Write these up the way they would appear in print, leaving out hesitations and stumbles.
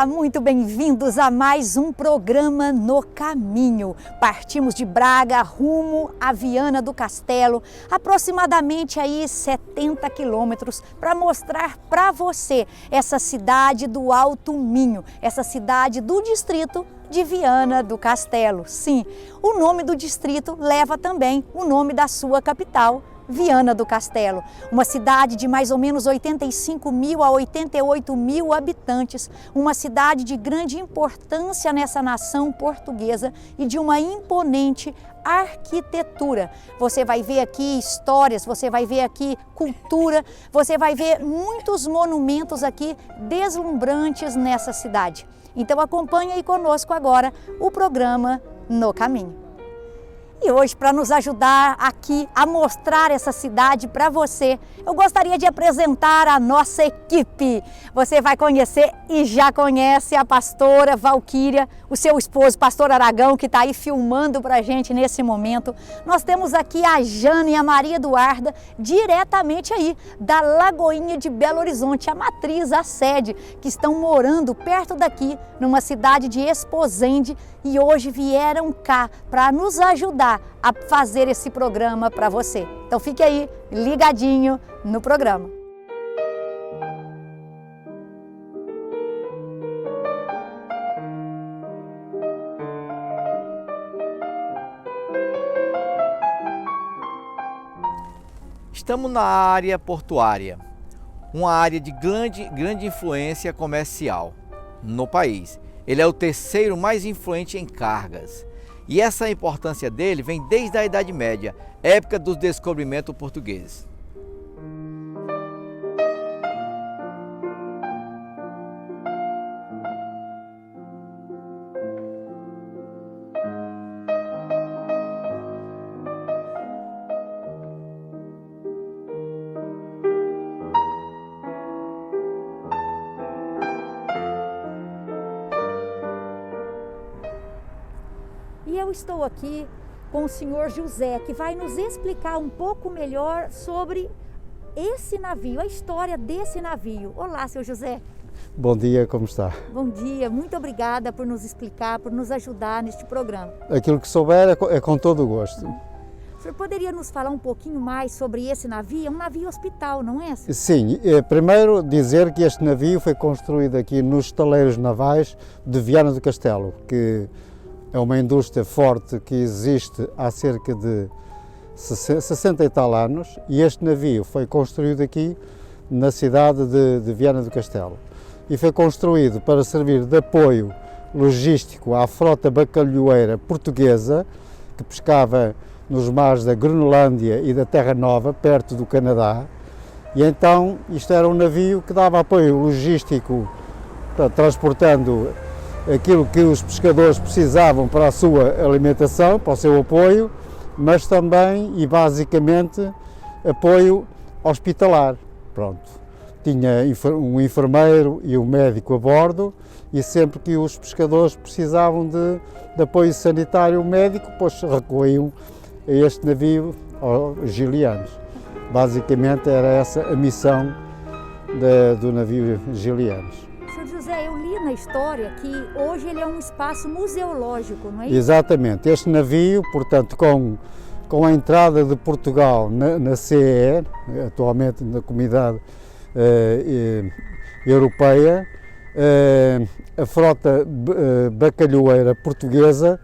muito bem-vindos a mais um programa No Caminho. Partimos de Braga rumo a Viana do Castelo, aproximadamente aí 70 quilômetros, para mostrar para você essa cidade do Alto Minho, essa cidade do distrito de Viana do Castelo. Sim, o nome do distrito leva também o nome da sua capital, Viana do Castelo, uma cidade de mais ou menos 85 mil a 88 mil habitantes, uma cidade de grande importância nessa nação portuguesa e de uma imponente arquitetura. Você vai ver aqui histórias, você vai ver aqui cultura, você vai ver muitos monumentos aqui deslumbrantes nessa cidade. Então acompanhe aí conosco agora o programa No Caminho. E hoje, para nos ajudar aqui a mostrar essa cidade para você, eu gostaria de apresentar a nossa equipe. Você vai conhecer e já conhece a pastora Valquíria, o seu esposo, pastor Aragão, que está aí filmando para a gente nesse momento. Nós temos aqui a Jana e a Maria Eduarda, diretamente aí da Lagoinha de Belo Horizonte, a matriz, a sede, que estão morando perto daqui, numa cidade de Esposende, e hoje vieram cá para nos ajudar a fazer esse programa para você. Então fique aí ligadinho no programa. Estamos na área portuária, uma área de grande influência comercial no país. Ele é o terceiro mais influente em cargas. E essa importância dele vem desde a Idade Média, época dos descobrimentos portugueses. E eu estou aqui com o senhor José, que vai nos explicar um pouco melhor sobre esse navio, a história desse navio. Olá, senhor José. Bom dia, como está? Bom dia, muito obrigada por nos explicar, por nos ajudar neste programa. Aquilo que souber é com todo o gosto. O senhor poderia nos falar um pouquinho mais sobre esse navio? É um navio hospital, não é? Sim, primeiro dizer que este navio foi construído aqui nos estaleiros navais de Viana do Castelo, que é uma indústria forte que existe há cerca de 60 e tal anos, e este navio foi construído aqui na cidade de Viana do Castelo. E foi construído para servir de apoio logístico à frota bacalhoeira portuguesa, que pescava nos mares da Groenlândia e da Terra Nova, perto do Canadá. E então isto era um navio que dava apoio logístico, transportando aquilo que os pescadores precisavam para a sua alimentação, para o seu apoio, mas também e basicamente apoio hospitalar. Pronto. Tinha um enfermeiro e um médico a bordo, e sempre que os pescadores precisavam de apoio sanitário médico, pois recorriam a este navio, aos Gilianos. Basicamente era essa a missão do navio Gilianos. José, eu li na história que hoje ele é um espaço museológico, não é isso? Exatamente. Este navio, portanto, com a entrada de Portugal na CE, atualmente na Comunidade Europeia, a frota bacalhoeira portuguesa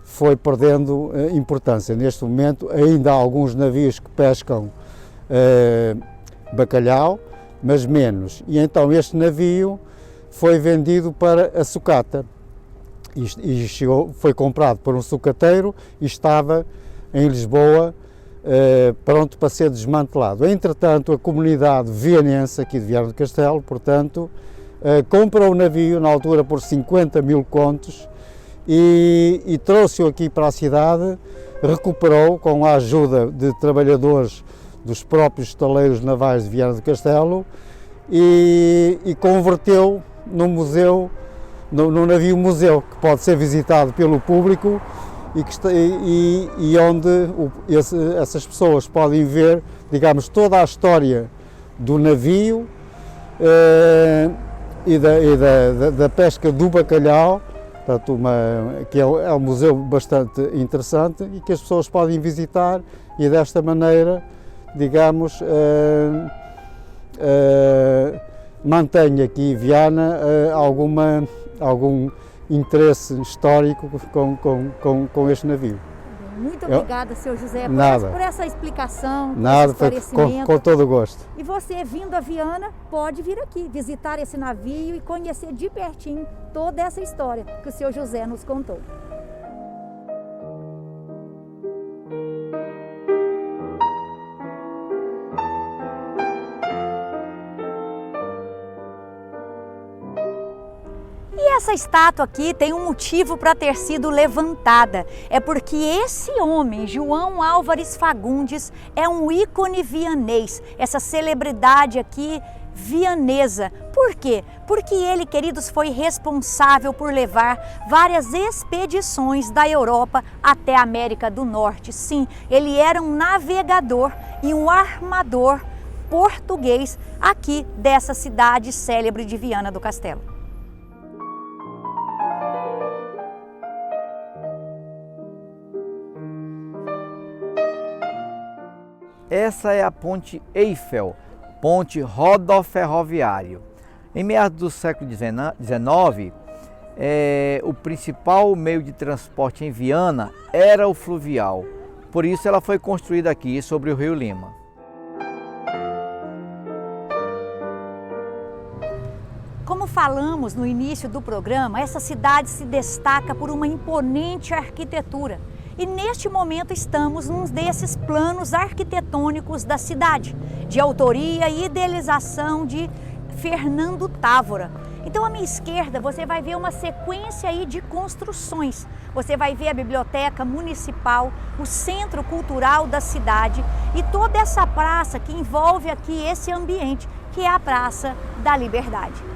foi perdendo importância. Neste momento ainda há alguns navios que pescam bacalhau, mas menos. E então este navio foi vendido para a sucata e foi comprado por um sucateiro e estava em Lisboa pronto para ser desmantelado. Entretanto, a comunidade vianense aqui de Viana do Castelo, portanto, comprou o navio na altura por 50 mil contos e trouxe-o aqui para a cidade, recuperou com a ajuda de trabalhadores dos próprios estaleiros navais de Viana do Castelo e converteu num museu, num navio museu que pode ser visitado pelo público e onde essas pessoas podem ver, digamos, toda a história do navio da pesca do bacalhau, portanto, que é um museu bastante interessante e que as pessoas podem visitar e desta maneira, digamos, mantém aqui Viana algum interesse histórico com este navio. Muito obrigada, Sr. José, por essa explicação, Nada, esse esclarecimento. Com todo o gosto. E você, vindo a Viana, pode vir aqui, visitar esse navio e conhecer de pertinho toda essa história que o Sr. José nos contou. Essa estátua aqui tem um motivo para ter sido levantada. É porque esse homem, João Álvares Fagundes, é um ícone vianês, essa celebridade aqui vianesa. Por quê? Porque ele, queridos, foi responsável por levar várias expedições da Europa até a América do Norte. Sim, ele era um navegador e um armador português aqui dessa cidade célebre de Viana do Castelo. Essa é a Ponte Eiffel, ponte rodoferroviário. Em meados do século XIX, o principal meio de transporte em Viana era o fluvial. Por isso ela foi construída aqui sobre o Rio Lima. Como falamos no início do programa, essa cidade se destaca por uma imponente arquitetura. E neste momento estamos num desses planos arquitetônicos da cidade, de autoria e idealização de Fernando Távora. Então, à minha esquerda, você vai ver uma sequência aí de construções. Você vai ver a Biblioteca Municipal, o Centro Cultural da cidade e toda essa praça que envolve aqui esse ambiente, que é a Praça da Liberdade.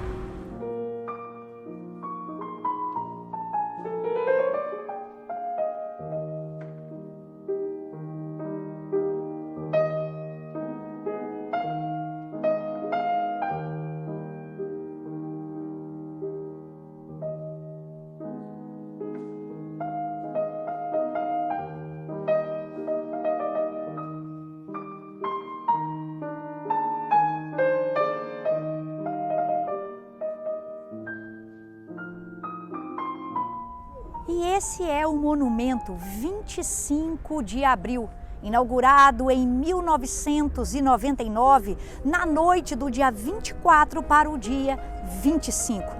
E esse é o monumento 25 de abril, inaugurado em 1999, na noite do dia 24 para o dia 25.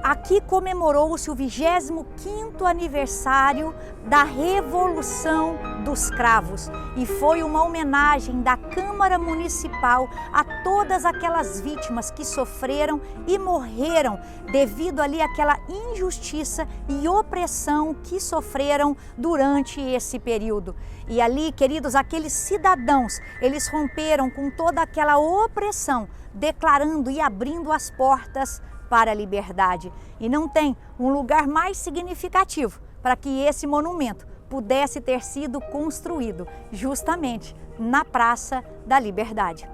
Aqui comemorou-se o 25º aniversário da Revolução dos Cravos e foi uma homenagem da Câmara Municipal a todas aquelas vítimas que sofreram e morreram devido ali àquela injustiça e opressão que sofreram durante esse período. E ali, queridos, aqueles cidadãos, eles romperam com toda aquela opressão, declarando e abrindo as portas para a liberdade. E não tem um lugar mais significativo para que esse monumento pudesse ter sido construído justamente na Praça da Liberdade.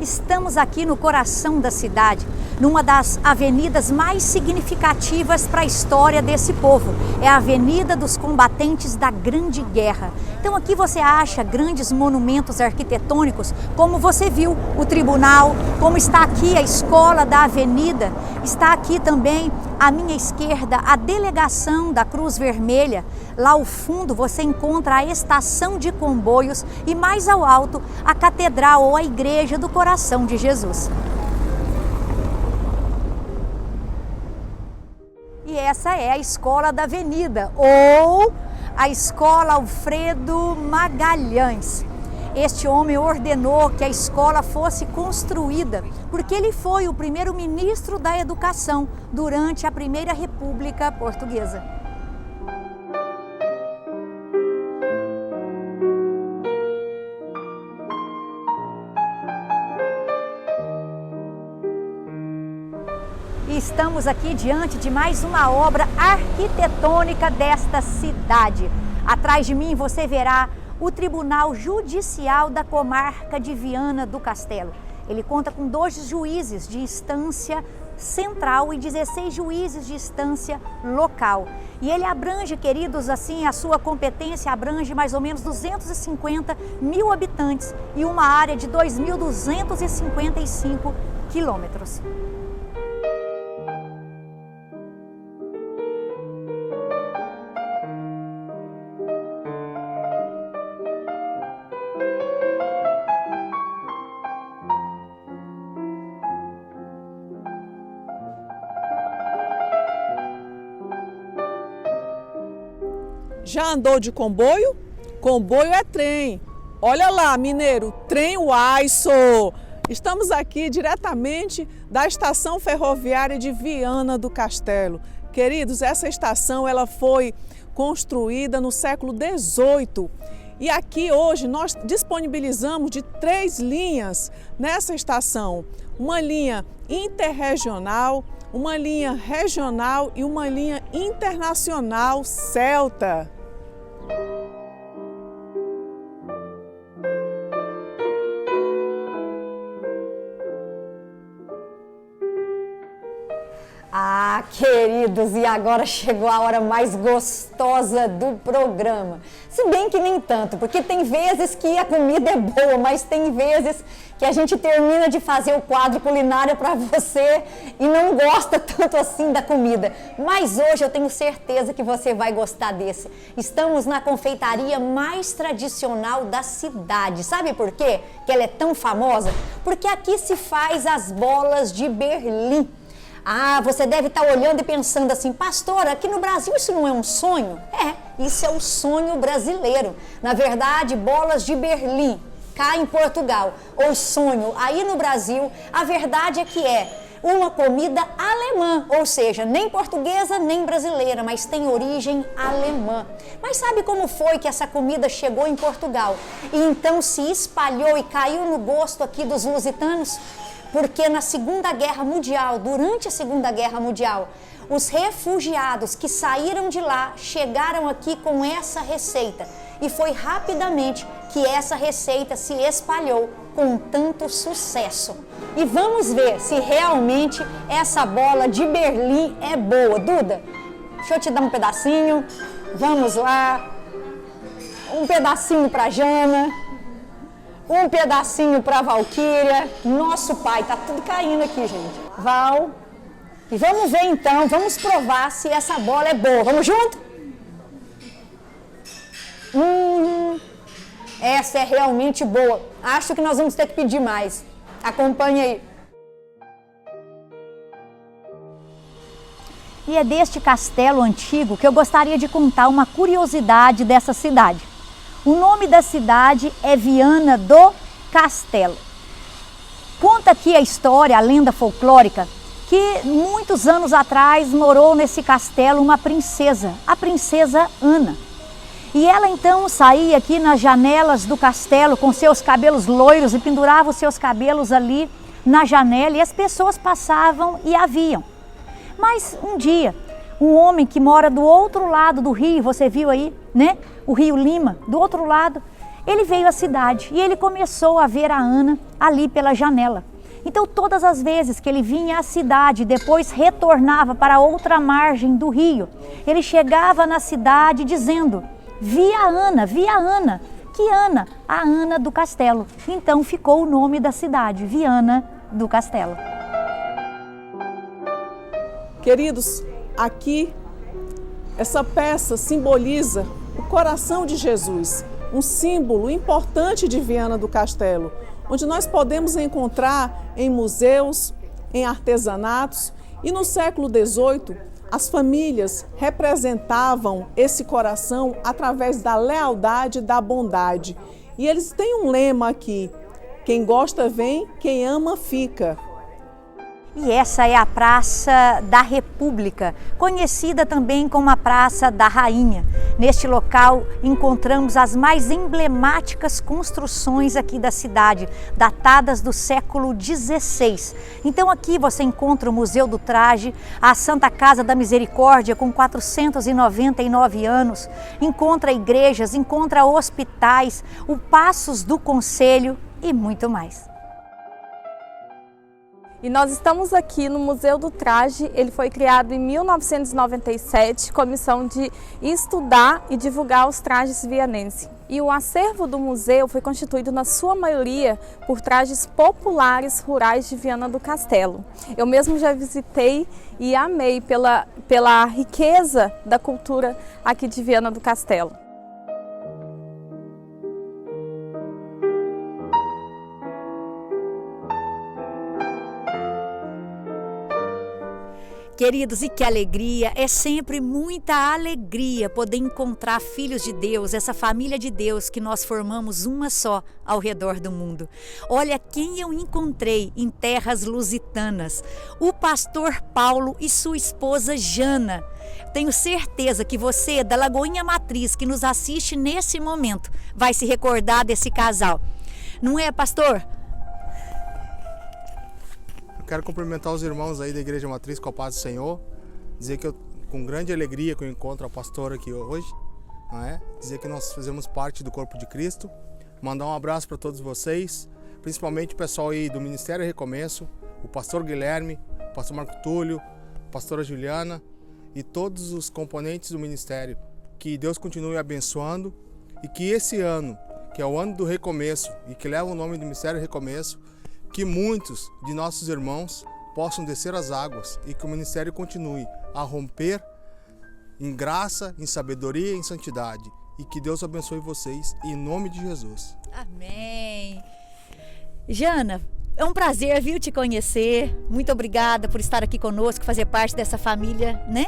Estamos aqui no coração da cidade, numa das avenidas mais significativas para a história desse povo. É a Avenida dos Combatentes da Grande Guerra. Então aqui você acha grandes monumentos arquitetônicos, como você viu o tribunal, como está aqui a escola da avenida, está aqui também à minha esquerda a delegação da Cruz Vermelha. Lá ao fundo você encontra a estação de comboios e mais ao alto a catedral ou a igreja do Coração de Jesus. E essa é a Escola da Avenida ou a Escola Alfredo Magalhães. Este homem ordenou que a escola fosse construída porque ele foi o primeiro-ministro da Educação durante a Primeira República Portuguesa. Estamos aqui diante de mais uma obra arquitetônica desta cidade. Atrás de mim você verá o Tribunal Judicial da Comarca de Viana do Castelo. Ele conta com 2 juízes de instância central e 16 juízes de instância local. E ele abrange, queridos, assim, a sua competência abrange mais ou menos 250 mil habitantes e uma área de 2.255 quilômetros. Já andou de comboio? Comboio é trem. Olha lá, mineiro, trem Uaiço. Estamos aqui diretamente da estação ferroviária de Viana do Castelo. Queridos, essa estação ela foi construída no século XVIII. E aqui hoje nós disponibilizamos de 3 linhas nessa estação. Uma linha interregional, uma linha regional e uma linha internacional Celta. Ah, queridos, e agora chegou a hora mais gostosa do programa. Se bem que nem tanto, porque tem vezes que a comida é boa, mas tem vezes que a gente termina de fazer o quadro culinária para você e não gosta tanto assim da comida. Mas hoje eu tenho certeza que você vai gostar desse. Estamos na confeitaria mais tradicional da cidade. Sabe por quê que ela é tão famosa? Porque aqui se faz as bolas de Berlim. Ah, você deve estar olhando e pensando assim, pastora, aqui no Brasil isso não é um sonho? É, isso é o sonho brasileiro. Na verdade, bolas de Berlim, cá em Portugal, ou sonho aí no Brasil, a verdade é que é uma comida alemã, ou seja, nem portuguesa nem brasileira, mas tem origem alemã. Mas sabe como foi que essa comida chegou em Portugal e então se espalhou e caiu no gosto aqui dos lusitanos? Porque na Segunda Guerra Mundial, durante a Segunda Guerra Mundial, os refugiados que saíram de lá chegaram aqui com essa receita. E foi rapidamente que essa receita se espalhou com tanto sucesso. E vamos ver se realmente essa bola de Berlim é boa. Duda, deixa eu te dar um pedacinho. Vamos lá. Um pedacinho para Jana. Um pedacinho para Valquíria. Nosso pai, tá tudo caindo aqui, gente. Val. E vamos ver então, vamos provar se essa bola é boa. Vamos junto? Essa é realmente boa. Acho que nós vamos ter que pedir mais. Acompanhe aí. E é deste castelo antigo que eu gostaria de contar uma curiosidade dessa cidade. O nome da cidade é Viana do Castelo. Conta aqui a história, a lenda folclórica, que muitos anos atrás morou nesse castelo uma princesa, a princesa Ana. E ela então saía aqui nas janelas do castelo com seus cabelos loiros e pendurava os seus cabelos ali na janela e as pessoas passavam e a viam. Mas um dia, um homem que mora do outro lado do rio, você viu aí, né? O Rio Lima, do outro lado, ele veio à cidade e ele começou a ver a Ana ali pela janela. Então todas as vezes que ele vinha à cidade e depois retornava para outra margem do rio, ele chegava na cidade dizendo, vi a Ana, que Ana? A Ana do Castelo. Então ficou o nome da cidade, Viana do Castelo. Queridos, aqui essa peça simboliza o coração de Jesus, um símbolo importante de Viana do Castelo, onde nós podemos encontrar em museus, em artesanatos e no século XVIII as famílias representavam esse coração através da lealdade e da bondade. E eles têm um lema aqui, quem gosta vem, quem ama fica. E essa é a Praça da República, conhecida também como a Praça da Rainha. Neste local encontramos as mais emblemáticas construções aqui da cidade, datadas do século XVI. Então aqui você encontra o Museu do Traje, a Santa Casa da Misericórdia com 499 anos, encontra igrejas, encontra hospitais, o Passos do Conselho e muito mais. E nós estamos aqui no Museu do Traje. Ele foi criado em 1997 com a missão de estudar e divulgar os trajes vianenses. E o acervo do museu foi constituído na sua maioria por trajes populares rurais de Viana do Castelo. Eu mesmo já visitei e amei pela riqueza da cultura aqui de Viana do Castelo. Queridos, e que alegria, é sempre muita alegria poder encontrar filhos de Deus, essa família de Deus que nós formamos uma só ao redor do mundo. Olha quem eu encontrei em terras lusitanas, o pastor Paulo e sua esposa Jana. Tenho certeza que você, da Lagoinha Matriz, que nos assiste nesse momento, vai se recordar desse casal. Não é, pastor? Quero cumprimentar os irmãos aí da Igreja Matriz com a paz do Senhor, dizer que eu, com grande alegria que eu encontro a pastora aqui hoje, não é? Dizer que nós fazemos parte do corpo de Cristo, mandar um abraço para todos vocês, principalmente o pessoal aí do Ministério Recomeço, o pastor Guilherme, o pastor Marco Túlio, a pastora Juliana e todos os componentes do ministério. Que Deus continue abençoando e que esse ano, que é o ano do recomeço e que leva o nome do Ministério Recomeço, que muitos de nossos irmãos possam descer as águas e que o ministério continue a romper em graça, em sabedoria e em santidade. E que Deus abençoe vocês em nome de Jesus. Amém. Jana, é um prazer, viu, te conhecer. Muito obrigada por estar aqui conosco, fazer parte dessa família, né?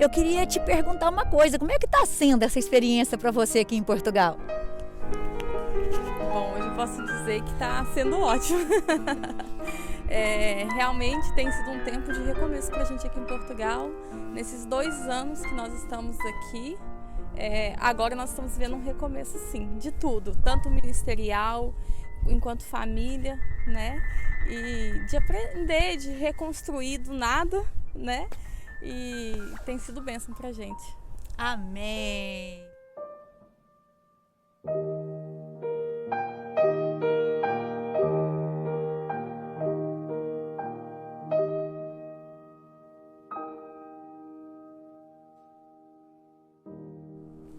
Eu queria te perguntar uma coisa, como é que está sendo essa experiência para você aqui em Portugal? Bom, hoje eu posso dizer que está sendo ótimo. Realmente tem sido um tempo de recomeço para a gente aqui em Portugal. Nesses 2 anos que nós estamos aqui, agora nós estamos vendo um recomeço, sim, de tudo. Tanto ministerial, enquanto família, né? E de aprender, de reconstruir do nada, né? E tem sido bênção para a gente. Amém.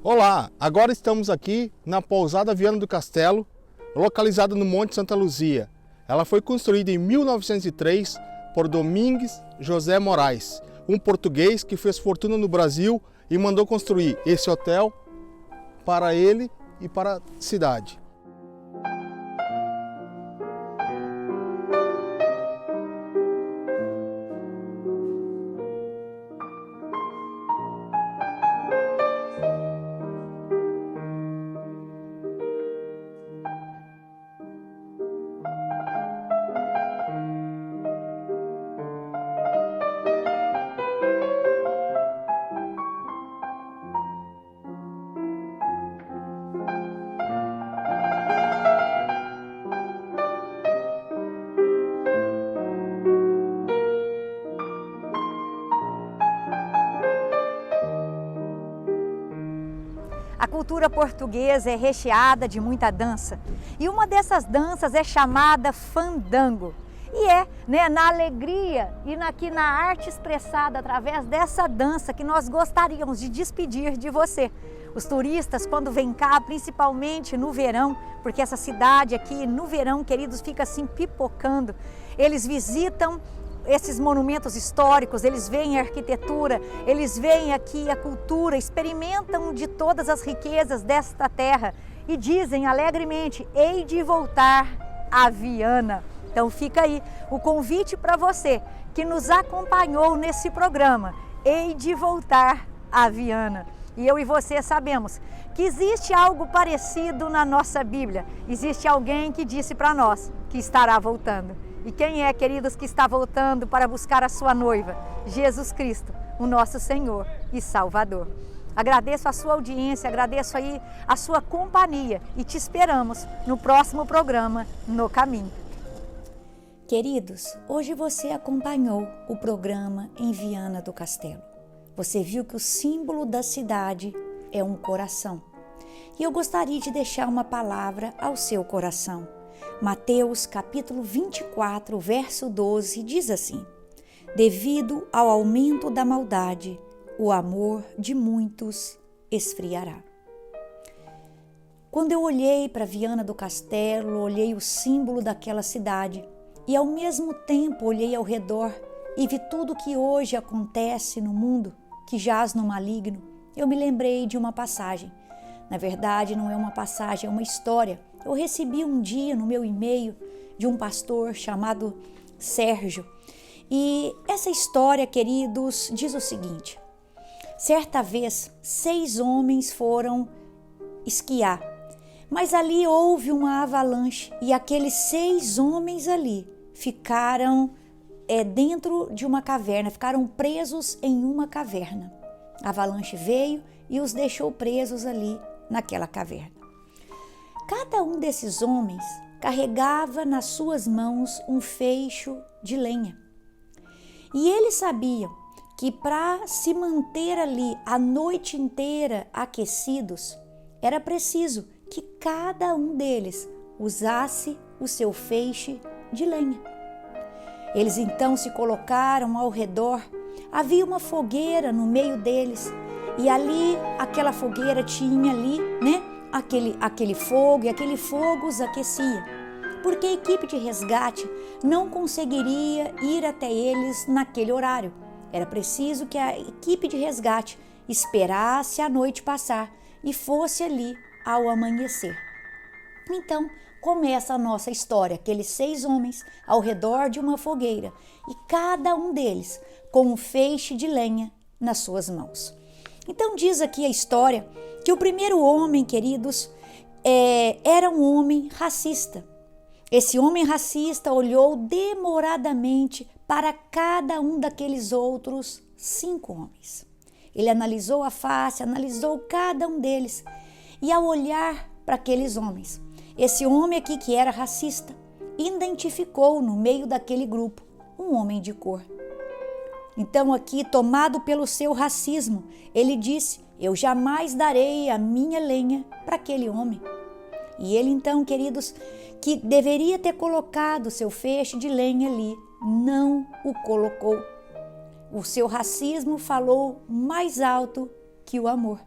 Olá, agora estamos aqui na pousada Viana do Castelo, localizada no Monte Santa Luzia. Ela foi construída em 1903 por Domingues José Moraes, um português que fez fortuna no Brasil e mandou construir esse hotel para ele e para a cidade. A cultura portuguesa é recheada de muita dança e uma dessas danças é chamada fandango. E na alegria e na arte expressada através dessa dança que nós gostaríamos de despedir de você. Os turistas, quando vêm cá, principalmente no verão, porque essa cidade aqui no verão, queridos, fica assim pipocando, eles visitam esses monumentos históricos, eles veem a arquitetura, eles veem aqui a cultura, experimentam de todas as riquezas desta terra e dizem alegremente: hei de voltar a Viana. Então fica aí o convite para você que nos acompanhou nesse programa, hei de voltar a Viana. E eu e você sabemos que existe algo parecido na nossa Bíblia, existe alguém que disse para nós que estará voltando. E quem é, queridos, que está voltando para buscar a sua noiva? Jesus Cristo, o nosso Senhor e Salvador. Agradeço a sua audiência, agradeço aí a sua companhia e te esperamos no próximo programa No Caminho. Queridos, hoje você acompanhou o programa em Viana do Castelo. Você viu que o símbolo da cidade é um coração. E eu gostaria de deixar uma palavra ao seu coração. Mateus capítulo 24, verso 12, diz assim: devido ao aumento da maldade, o amor de muitos esfriará. Quando eu olhei para Viana do Castelo, olhei o símbolo daquela cidade e ao mesmo tempo olhei ao redor e vi tudo que hoje acontece no mundo que jaz no maligno, eu me lembrei de uma passagem. Na verdade, não é uma passagem, é uma história. Eu recebi um dia no meu e-mail de um pastor chamado Sérgio. E essa história, queridos, diz o seguinte: certa vez, 6 homens foram esquiar, mas ali houve uma avalanche e aqueles 6 homens ali ficaram dentro de uma caverna, ficaram presos em uma caverna. A avalanche veio e os deixou presos ali naquela caverna. Cada um desses homens carregava nas suas mãos um feixe de lenha. E eles sabiam que para se manter ali a noite inteira aquecidos, era preciso que cada um deles usasse o seu feixe de lenha. Eles então se colocaram ao redor, havia uma fogueira no meio deles, e ali aquela fogueira tinha ali, aquele fogo, e aquele fogo os aquecia, porque a equipe de resgate não conseguiria ir até eles naquele horário. Era preciso que a equipe de resgate esperasse a noite passar e fosse ali ao amanhecer. Então, começa a nossa história, aqueles 6 homens ao redor de uma fogueira e cada um deles com um feixe de lenha nas suas mãos. Então diz aqui a história que o primeiro homem, queridos, era um homem racista. Esse homem racista olhou demoradamente para cada um daqueles outros 5 homens. Ele analisou a face, analisou cada um deles e ao olhar para aqueles homens, esse homem aqui que era racista, identificou no meio daquele grupo um homem de cor. Então aqui, tomado pelo seu racismo, ele disse: eu jamais darei a minha lenha para aquele homem. E ele então, queridos, que deveria ter colocado seu feixe de lenha ali, não o colocou. O seu racismo falou mais alto que o amor.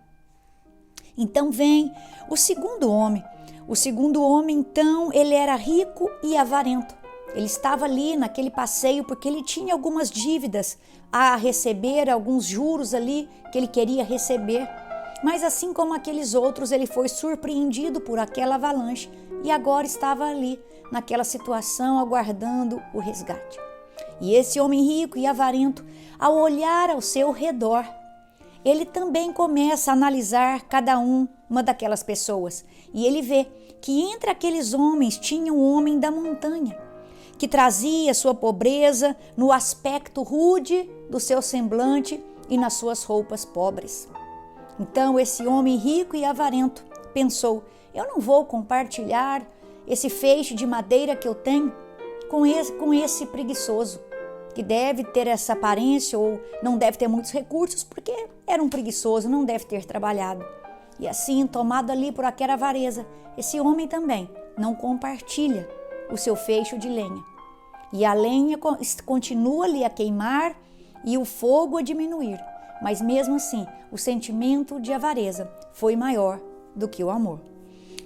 Então vem o segundo homem. O segundo homem, então, ele era rico e avarento. Ele estava ali naquele passeio porque ele tinha algumas dívidas a receber, alguns juros ali que ele queria receber. Mas assim como aqueles outros, ele foi surpreendido por aquela avalanche e agora estava ali naquela situação aguardando o resgate. E esse homem rico e avarento, ao olhar ao seu redor, ele também começa a analisar cada uma daquelas pessoas e ele vê que entre aqueles homens tinha um homem da montanha, que trazia sua pobreza no aspecto rude do seu semblante e nas suas roupas pobres. Então esse homem rico e avarento pensou: eu não vou compartilhar esse feixe de madeira que eu tenho com esse preguiçoso, que deve ter essa aparência ou não deve ter muitos recursos porque era um preguiçoso, não deve ter trabalhado. E assim, tomado ali por aquela avareza, esse homem também não compartilha o seu feixe de lenha. E a lenha continua ali a queimar e o fogo a diminuir. Mas mesmo assim, o sentimento de avareza foi maior do que o amor.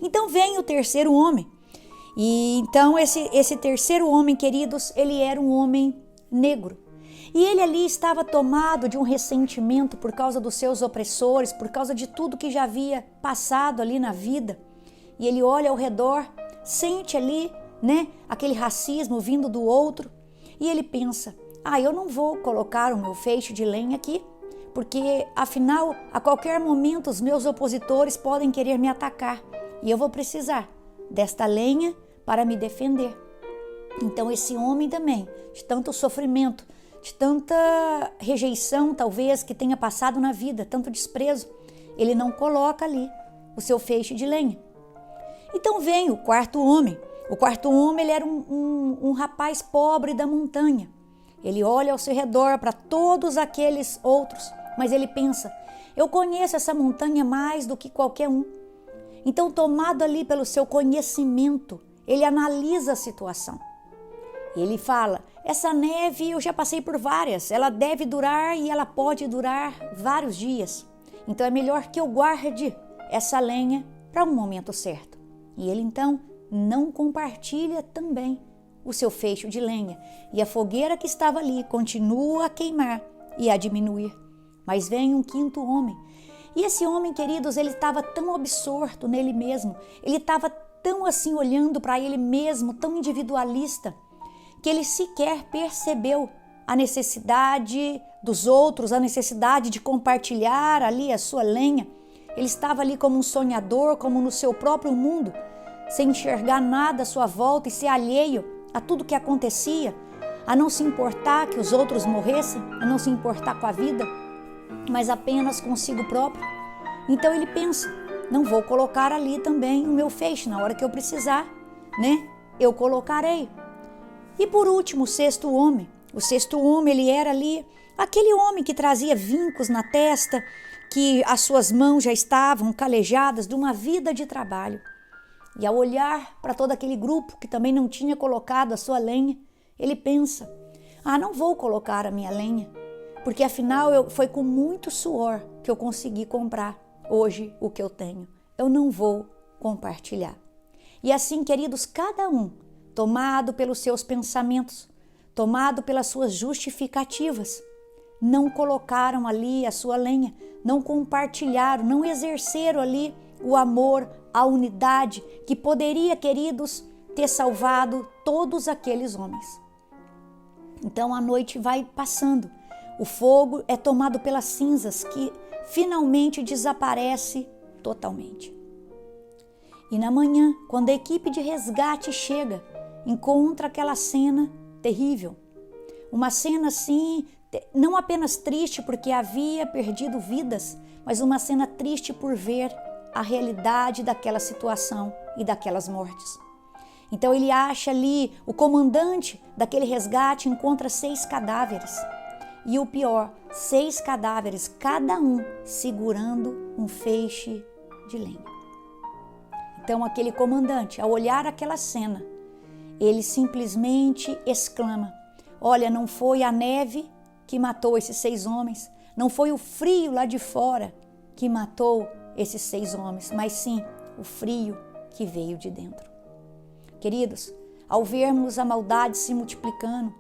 Então vem o terceiro homem. E então esse terceiro homem, queridos, ele era um homem negro. E ele ali estava tomado de um ressentimento por causa dos seus opressores, por causa de tudo que já havia passado ali na vida. E ele olha ao redor, sente ali, aquele racismo vindo do outro. E ele pensa: eu não vou colocar o meu feixe de lenha aqui, porque afinal, a qualquer momento os meus opositores podem querer me atacar. E eu vou precisar desta lenha para me defender. Então esse homem também, de tanto sofrimento, de tanta rejeição talvez que tenha passado na vida, tanto desprezo, ele não coloca ali o seu feixe de lenha. Então vem o quarto homem. O quarto homem, ele era um rapaz pobre da montanha. Ele olha ao seu redor para todos aqueles outros, mas ele pensa: eu conheço essa montanha mais do que qualquer um. Então, tomado ali pelo seu conhecimento, ele analisa a situação. Ele fala, essa neve eu já passei por várias, ela deve durar e ela pode durar vários dias. Então é melhor que eu guarde essa lenha para um momento certo. E ele então não compartilha também o seu feixe de lenha. E a fogueira que estava ali continua a queimar e a diminuir. Mas vem um quinto homem. E esse homem, queridos, ele estava tão absorto nele mesmo, ele estava tão assim olhando para ele mesmo, tão individualista, que ele sequer percebeu a necessidade dos outros, a necessidade de compartilhar ali a sua lenha. Ele estava ali como um sonhador, como no seu próprio mundo, sem enxergar nada à sua volta e ser alheio a tudo que acontecia, a não se importar que os outros morressem, a não se importar com a vida, mas apenas consigo próprio. Então ele pensa, não vou colocar ali também o meu feixe, na hora que eu precisar, né? Eu colocarei. E por último, o sexto homem. O sexto homem, ele era ali, aquele homem que trazia vincos na testa, que as suas mãos já estavam calejadas de uma vida de trabalho. E ao olhar para todo aquele grupo que também não tinha colocado a sua lenha, ele pensa, não vou colocar a minha lenha, porque afinal foi com muito suor que eu consegui comprar hoje o que eu tenho. Eu não vou compartilhar. E assim, queridos, cada um, tomado pelos seus pensamentos, tomado pelas suas justificativas, não colocaram ali a sua lenha, não compartilharam, não exerceram ali o amor, a unidade que poderia, queridos, ter salvado todos aqueles homens. Então a noite vai passando, o fogo é tomado pelas cinzas que finalmente desaparece totalmente. E na manhã, quando a equipe de resgate chega, encontra aquela cena terrível. Uma cena assim, não apenas triste porque havia perdido vidas, mas uma cena triste por ver a realidade daquela situação e daquelas mortes. Então ele acha ali, o comandante daquele resgate encontra 6 cadáveres. E o pior, 6 cadáveres, cada um segurando um feixe de lenha. Então aquele comandante, ao olhar aquela cena, ele simplesmente exclama, olha, não foi a neve que matou esses 6 homens, não foi o frio lá de fora que matou esses 6 homens, mas sim o frio que veio de dentro. Queridos, ao vermos a maldade se multiplicando,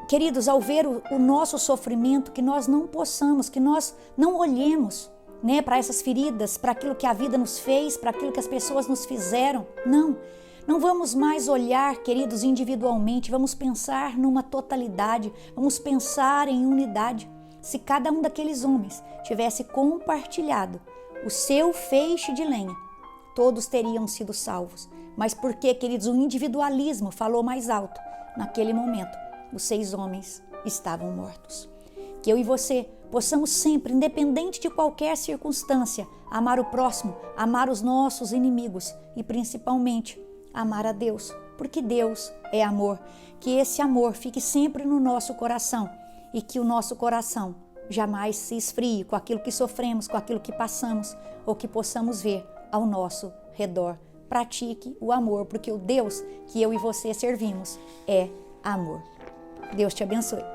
queridos, ao ver o nosso sofrimento, que nós não possamos, que nós não olhemos, né, para essas feridas, para aquilo que a vida nos fez, para aquilo que as pessoas nos fizeram. Não vamos mais olhar, queridos, individualmente, vamos pensar numa totalidade, vamos pensar em unidade. Se cada um daqueles homens tivesse compartilhado o seu feixe de lenha, todos teriam sido salvos. Mas porque, queridos, o individualismo falou mais alto, naquele momento, os 6 homens estavam mortos. Que eu e você possamos sempre, independente de qualquer circunstância, amar o próximo, amar os nossos inimigos e principalmente amar a Deus, porque Deus é amor. Que esse amor fique sempre no nosso coração e que o nosso coração jamais se esfrie com aquilo que sofremos, com aquilo que passamos ou que possamos ver ao nosso redor. Pratique o amor, porque o Deus que eu e você servimos é amor. Deus te abençoe.